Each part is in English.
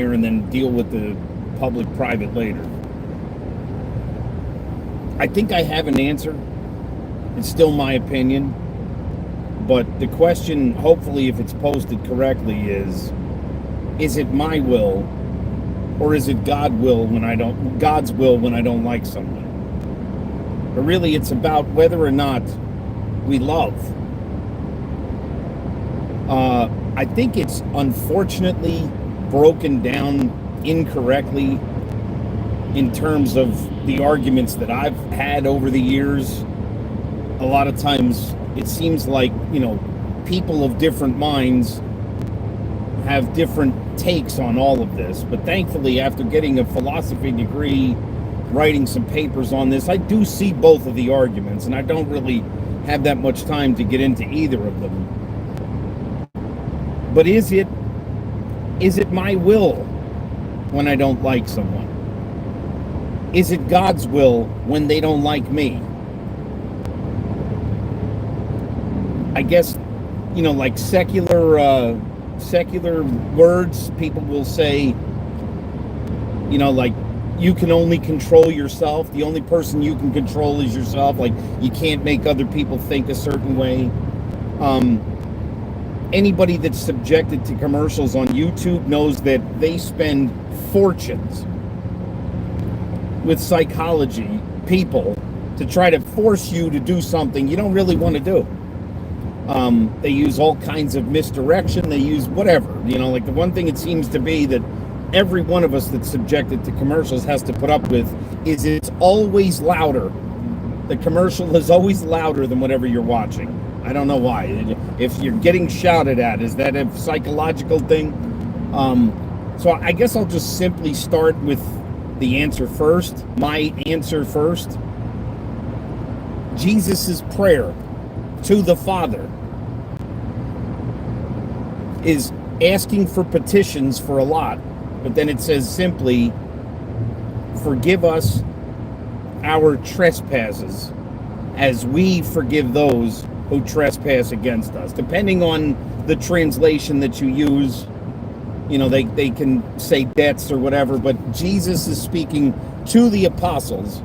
here and then deal with the public-private later. I think I have an answer. It's still my opinion. But the question, hopefully, if it's posted correctly, is it my will or is it God's will when I don't like someone? But really, it's about whether or not we love. I think it's unfortunately broken down incorrectly in terms of the arguments that I've had over the years. A lot of times it seems like, people of different minds have different takes on all of this. But thankfully, after getting a philosophy degree, writing some papers on this, I do see both of the arguments, and I don't really have that much time to get into either of them. But is it my will when I don't like someone? Is it God's will when they don't like me? I guess, like secular words, people will say, like, you can only control yourself. The only person you can control is yourself. Like, you can't make other people think a certain way. Anybody that's subjected to commercials on YouTube knows that they spend fortunes with psychology people to try to force you to do something you don't really want to do. They use all kinds of misdirection. They use whatever, like the one thing it seems to be that every one of us that's subjected to commercials has to put up with is it's always louder. The commercial is always louder than whatever you're watching. I don't know why. If you're getting shouted at, is that a psychological thing? So I guess I'll just simply start with the answer first. My answer first. Jesus' prayer to the Father is asking for petitions for a lot, but then it says simply, forgive us our trespasses as we forgive those who trespass against us. Depending on the translation that you use, they can say debts or whatever, but Jesus is speaking to the apostles,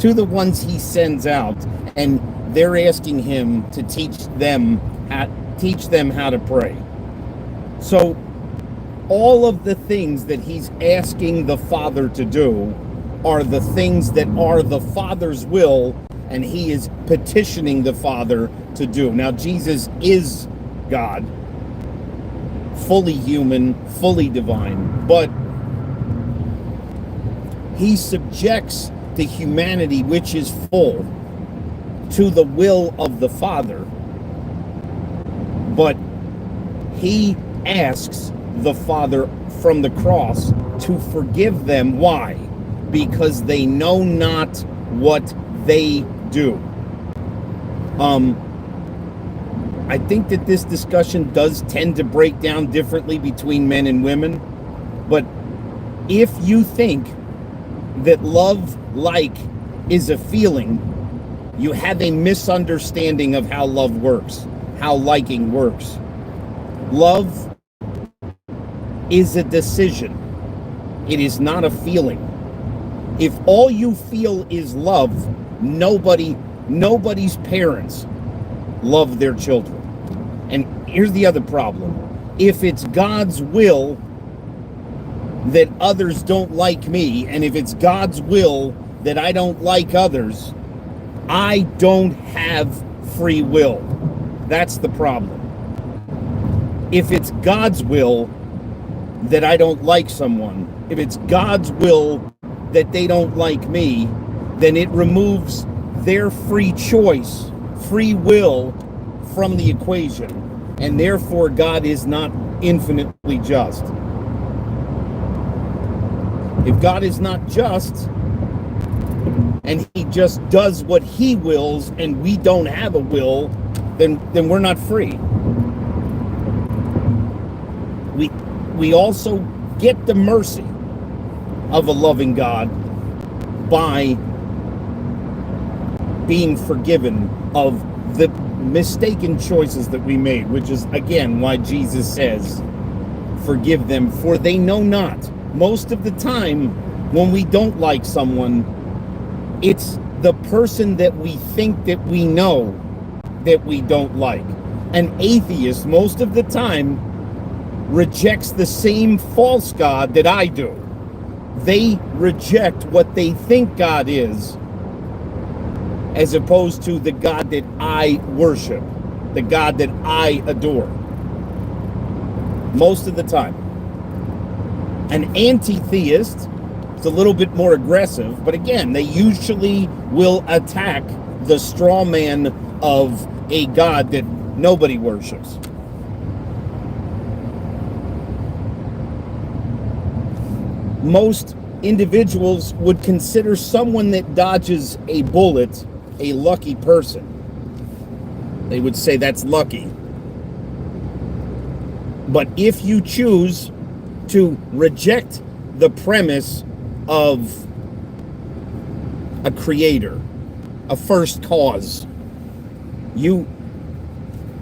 to the ones he sends out, and they're asking him to teach them how to pray. So all of the things that he's asking the Father to do are the things that are the Father's will, and he is petitioning the Father to do. Now, Jesus is God, fully human, fully divine, but he subjects the humanity, which is full, to the will of the Father, but he asks the Father from the cross to forgive them. Why? Because they know not what they do. I think that this discussion does tend to break down differently between men and women, but if you think that love is a feeling, you have a misunderstanding of how love works, how liking works. Love is a decision. It is not a feeling. If all you feel is love, nobody's parents love their children. And here's the other problem. If it's God's will that others don't like me, and if it's God's will that I don't like others, I don't have free will. That's the problem. If it's God's will that I don't like someone, if it's God's will that they don't like me, then it removes their free choice, free will from the equation, and therefore God is not infinitely just. If God is not just, and he just does what he wills and we don't have a will, then we're not free. We also get the mercy of a loving God by being forgiven of the mistaken choices that we made, which is, again, why Jesus says, forgive them, for they know not. Most of the time, when we don't like someone, it's the person that we think that we know that we don't like. An atheist, most of the time, rejects the same false God that I do. They reject what they think God is, as opposed to the God that I worship, the God that I adore. Most of the time. An anti-theist is a little bit more aggressive, but again, they usually will attack the straw man of a God that nobody worships. Most individuals would consider someone that dodges a bullet a lucky person. They would say that's lucky. But if you choose to reject the premise of a creator, a first cause, you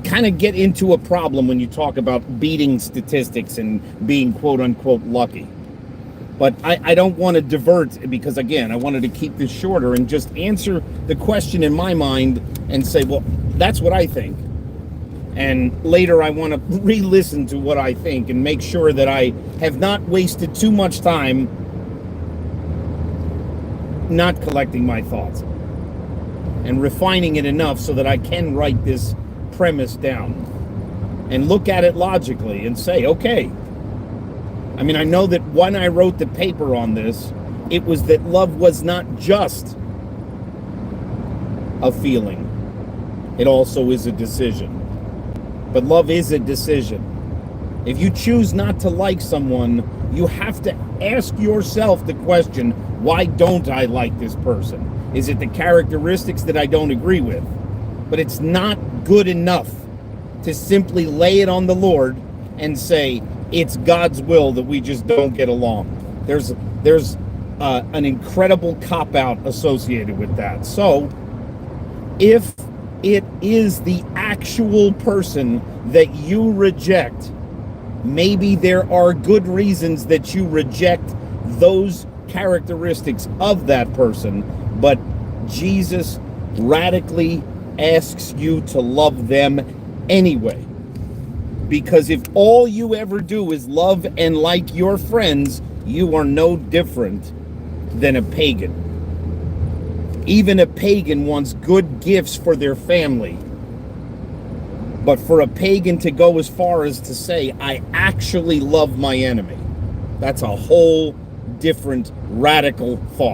kind of get into a problem when you talk about beating statistics and being quote unquote lucky. But I don't want to divert, because again, I wanted to keep this shorter and just answer the question in my mind and say, well, that's what I think. And later I want to re-listen to what I think and make sure that I have not wasted too much time not collecting my thoughts and refining it enough so that I can write this premise down and look at it logically and say, okay, I mean, I know that when I wrote the paper on this, it was that love was not just a feeling. It also is a decision. But love is a decision. If you choose not to like someone, you have to ask yourself the question, why don't I like this person? Is it the characteristics that I don't agree with? But it's not good enough to simply lay it on the Lord and say, it's God's will that we just don't get along. There's an incredible cop-out associated with that. So, if it is the actual person that you reject, maybe there are good reasons that you reject those characteristics of that person, but Jesus radically asks you to love them anyway. Because if all you ever do is love and like your friends, you are no different than a pagan. Even a pagan wants good gifts for their family. But for a pagan to go as far as to say, I actually love my enemy, that's a whole different radical thought.